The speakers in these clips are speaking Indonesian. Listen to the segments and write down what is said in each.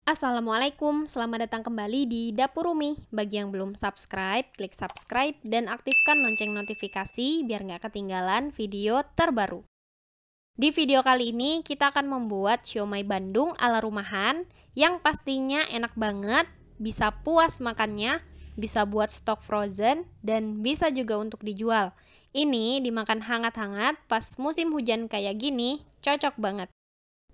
Assalamualaikum, selamat datang kembali di Dapur Umi. Bagi yang belum subscribe, klik subscribe dan aktifkan lonceng notifikasi biar nggak ketinggalan video terbaru. Di video kali ini kita akan membuat siomay Bandung ala rumahan yang pastinya enak banget, bisa puas makannya, bisa buat stok frozen, dan bisa juga untuk dijual. Ini dimakan hangat-hangat pas musim hujan kayak gini, cocok banget.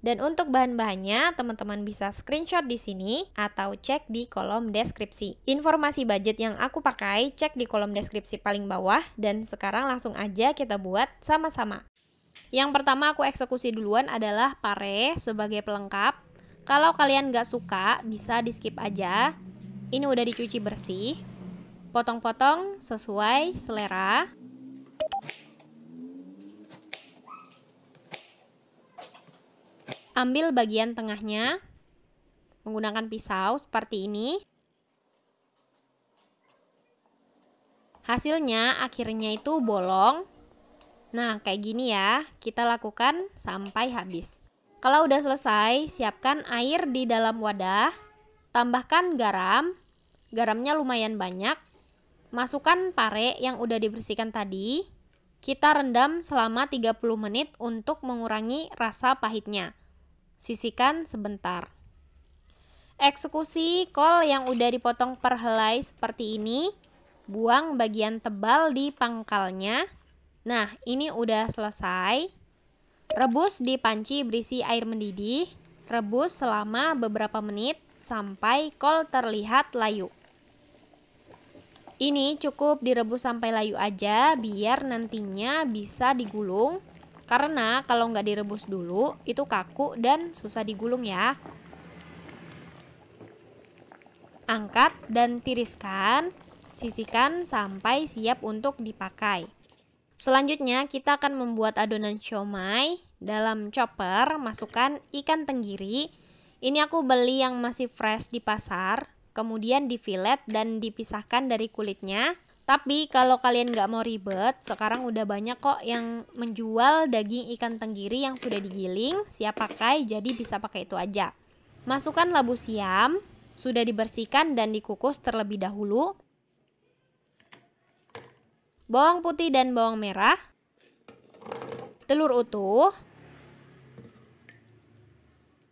Dan untuk bahan-bahannya, teman-teman bisa screenshot di sini atau cek di kolom deskripsi. Informasi budget yang aku pakai, cek di kolom deskripsi paling bawah. Dan sekarang langsung aja kita buat sama-sama. Yang pertama aku eksekusi duluan adalah pare sebagai pelengkap. Kalau kalian gak suka, bisa di skip aja. Ini udah dicuci bersih. Potong-potong sesuai selera. Ambil bagian tengahnya menggunakan pisau seperti ini. Hasilnya akhirnya itu bolong. Nah, kayak gini ya, kita lakukan sampai habis. Kalau udah selesai, siapkan air di dalam wadah. Tambahkan garam. Garamnya lumayan banyak. Masukkan pare yang udah dibersihkan tadi. Kita rendam selama 30 menit untuk mengurangi rasa pahitnya. Sisihkan sebentar. Eksekusi kol yang udah dipotong per helai seperti ini. Buang bagian tebal di pangkalnya. Nah, ini udah selesai. Rebus di panci berisi air mendidih. Rebus selama beberapa menit sampai kol terlihat layu. Ini cukup direbus sampai layu aja biar nantinya bisa digulung. Karena kalau nggak direbus dulu, itu kaku dan susah digulung ya. Angkat dan tiriskan, sisihkan sampai siap untuk dipakai. Selanjutnya kita akan membuat adonan siomay. Dalam chopper, masukkan ikan tenggiri. Ini aku beli yang masih fresh di pasar, kemudian difilet dan dipisahkan dari kulitnya. Tapi kalau kalian nggak mau ribet, sekarang udah banyak kok yang menjual daging ikan tenggiri yang sudah digiling, siap pakai, jadi bisa pakai itu aja. Masukkan labu siam, sudah dibersihkan dan dikukus terlebih dahulu. Bawang putih dan bawang merah. Telur utuh.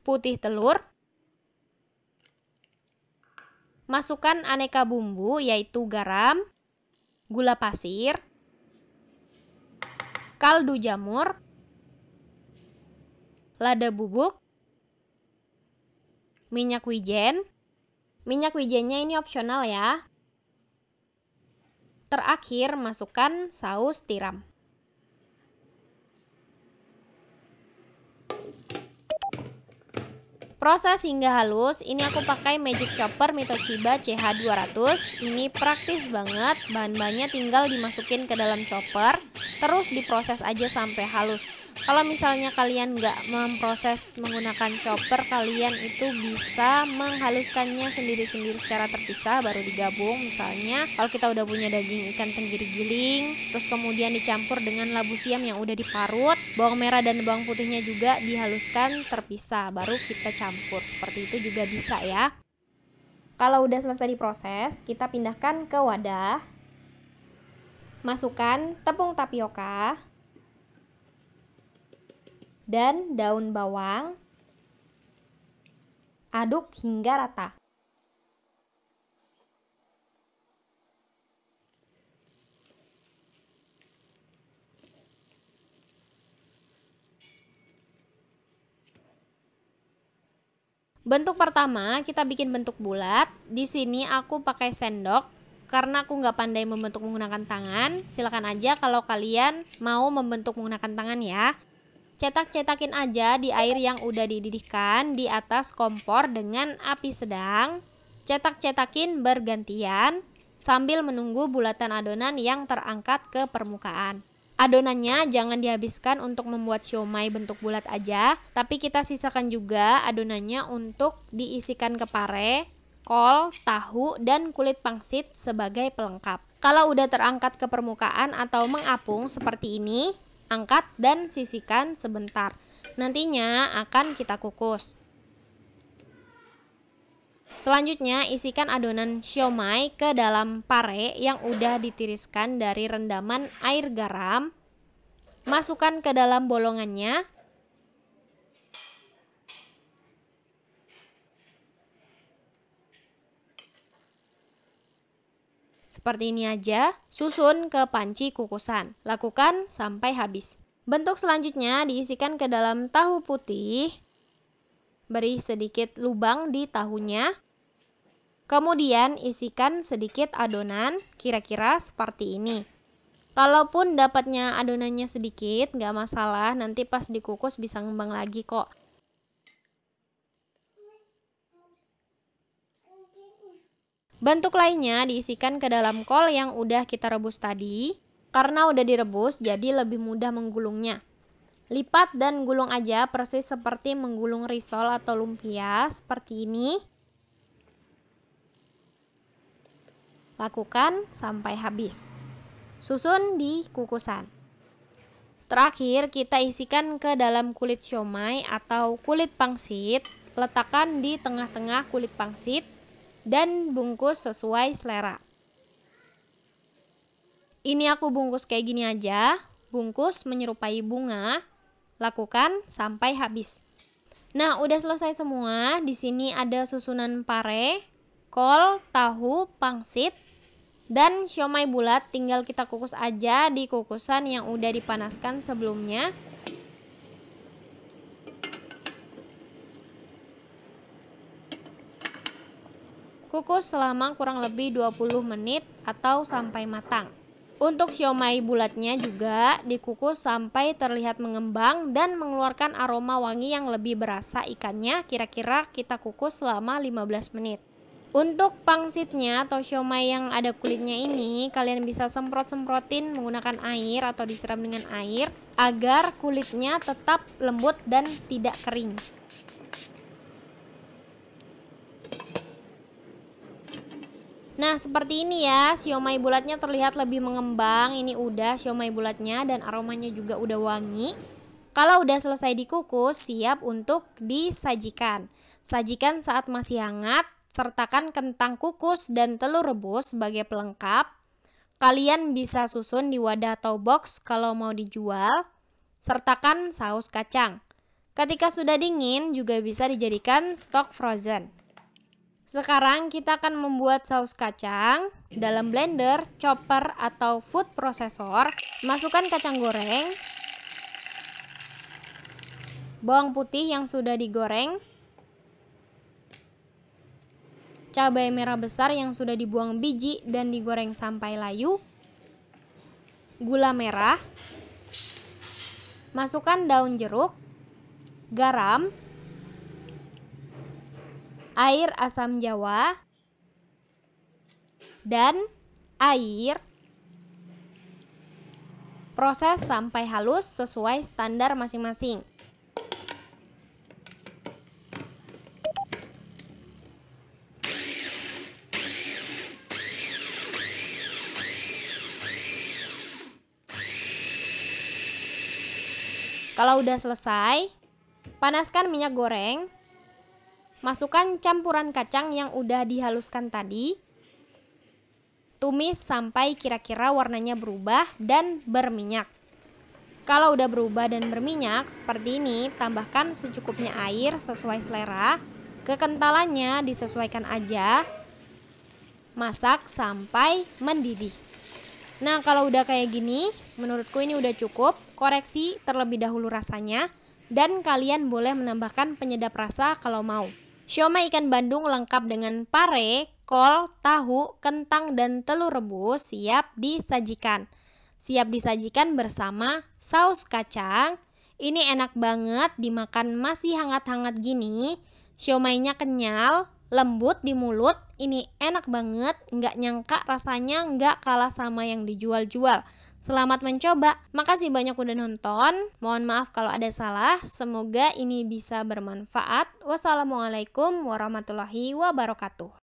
Putih telur. Masukkan aneka bumbu yaitu garam, gula pasir, kaldu jamur, lada bubuk, minyak wijen. Minyak wijennya ini opsional ya. Terakhir, masukkan saus tiram. Proses hingga halus, ini aku pakai Magic Chopper Mitoshiba CH200. Ini praktis banget, bahan-bahannya tinggal dimasukin ke dalam chopper, terus diproses aja sampai halus. Kalau misalnya kalian nggak memproses menggunakan chopper, kalian itu bisa menghaluskannya sendiri-sendiri secara terpisah baru digabung. Misalnya kalau kita udah punya daging ikan tenggiri giling, terus kemudian dicampur dengan labu siam yang udah diparut, bawang merah dan bawang putihnya juga dihaluskan terpisah, baru kita campur. Seperti itu juga bisa ya. Kalau udah selesai diproses, kita pindahkan ke wadah. Masukkan tepung tapioka dan daun bawang. Aduk hingga rata. Bentuk pertama kita bikin bentuk bulat. Di sini aku pakai sendok karena aku nggak pandai membentuk menggunakan tangan. Silakan aja kalau kalian mau membentuk menggunakan tangan ya. Cetak-cetakin aja di air yang udah dididihkan di atas kompor dengan api sedang. Cetak-cetakin bergantian sambil menunggu bulatan adonan yang terangkat ke permukaan. Adonannya jangan dihabiskan untuk membuat siomay bentuk bulat aja, tapi kita sisakan juga adonannya untuk diisikan ke pare, kol, tahu, dan kulit pangsit sebagai pelengkap. Kalau udah terangkat ke permukaan atau mengapung seperti ini, angkat dan sisihkan sebentar. Nantinya akan kita kukus. Selanjutnya, isikan adonan siomay ke dalam pare yang udah ditiriskan dari rendaman air garam. Masukkan ke dalam bolongannya. Seperti ini aja, susun ke panci kukusan. Lakukan sampai habis. Bentuk selanjutnya diisikan ke dalam tahu putih. Beri sedikit lubang di tahunya. Kemudian isikan sedikit adonan, kira-kira seperti ini. Kalaupun dapatnya adonannya sedikit, nggak masalah, nanti pas dikukus bisa ngembang lagi kok. Bentuk lainnya diisikan ke dalam kol yang udah kita rebus tadi. Karena udah direbus, jadi lebih mudah menggulungnya. Lipat dan gulung aja persis seperti menggulung risol atau lumpia, seperti ini. Lakukan sampai habis. Susun di kukusan. Terakhir, kita isikan ke dalam kulit siomay atau kulit pangsit. Letakkan di tengah-tengah kulit pangsit dan bungkus sesuai selera. Ini aku bungkus kayak gini aja, bungkus menyerupai bunga. Lakukan sampai habis. Nah, udah selesai semua. Di sini ada susunan pare, kol, tahu, pangsit, dan siomay bulat. Tinggal kita kukus aja di kukusan yang udah dipanaskan sebelumnya. Kukus selama kurang lebih 20 menit atau sampai matang. Untuk siomay bulatnya juga dikukus sampai terlihat mengembang dan mengeluarkan aroma wangi yang lebih berasa ikannya. Kira-kira kita kukus selama 15 menit. Untuk pangsitnya atau siomay yang ada kulitnya ini, kalian bisa semprot-semprotin menggunakan air atau disiram dengan air agar kulitnya tetap lembut dan tidak kering. Nah, seperti ini ya, siomay bulatnya terlihat lebih mengembang. Ini udah siomay bulatnya dan aromanya juga udah wangi. Kalau udah selesai dikukus, siap untuk disajikan. Sajikan saat masih hangat, sertakan kentang kukus dan telur rebus sebagai pelengkap. Kalian bisa susun di wadah atau box kalau mau dijual. Sertakan saus kacang. Ketika sudah dingin, juga bisa dijadikan stok frozen. Sekarang kita akan membuat saus kacang. Dalam blender, chopper atau food processor, masukkan kacang goreng, bawang putih yang sudah digoreng, cabai merah besar yang sudah dibuang biji dan digoreng sampai layu, gula merah, masukkan daun jeruk, garam, air asam jawa, dan air. Proses sampai halus sesuai standar masing-masing. Kalau udah selesai, panaskan minyak goreng. Masukkan campuran kacang yang udah dihaluskan tadi. Tumis sampai kira-kira warnanya berubah dan berminyak. Kalau udah berubah dan berminyak seperti ini, tambahkan secukupnya air sesuai selera. Kekentalannya disesuaikan aja. Masak sampai mendidih. Nah, kalau udah kayak gini, menurutku ini udah cukup. Koreksi terlebih dahulu rasanya. Dan kalian boleh menambahkan penyedap rasa kalau mau. Siomay ikan Bandung lengkap dengan pare, kol, tahu, kentang, dan telur rebus siap disajikan. Siap disajikan bersama saus kacang. Ini enak banget dimakan masih hangat-hangat gini. Siomaynya kenyal, lembut di mulut. Ini enak banget, nggak nyangka rasanya nggak kalah sama yang dijual-jual. Selamat mencoba. Makasih banyak udah nonton. Mohon maaf kalau ada salah. Semoga ini bisa bermanfaat. Wassalamualaikum warahmatullahi wabarakatuh.